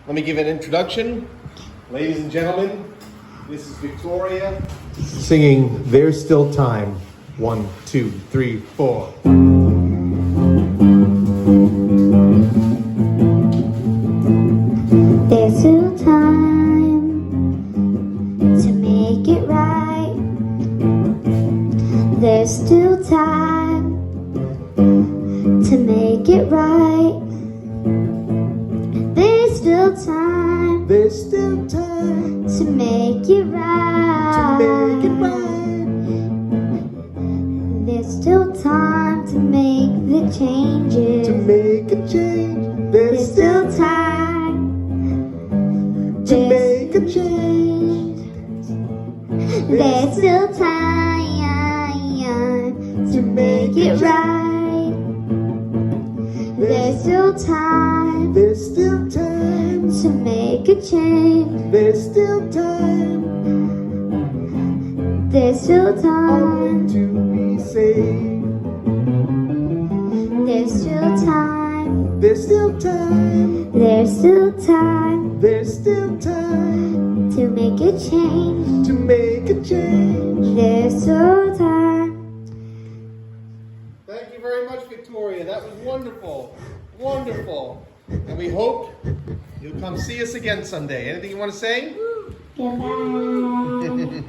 Let me give an introduction. Ladies and gentlemen, this is Victoria singing There's Still Time. 1, 2, 3, 4. There's still time to make it right. There's still time to make it right. There's still time. There's still time To make it right. to make it right. There's still time to make the changes. To make a change. There's still time to make a change. There's still time to make it right. There's still time There's still time. to make a change. There's still time. There's still time. To be saved. There's still time. There's still time. There's still time There's still time to make a change. to make a change. There's still time. Thank you very much, Victoria. That was wonderful. Wonderful. And we hope you'll come see us again someday. Anything you want to say? Goodbye.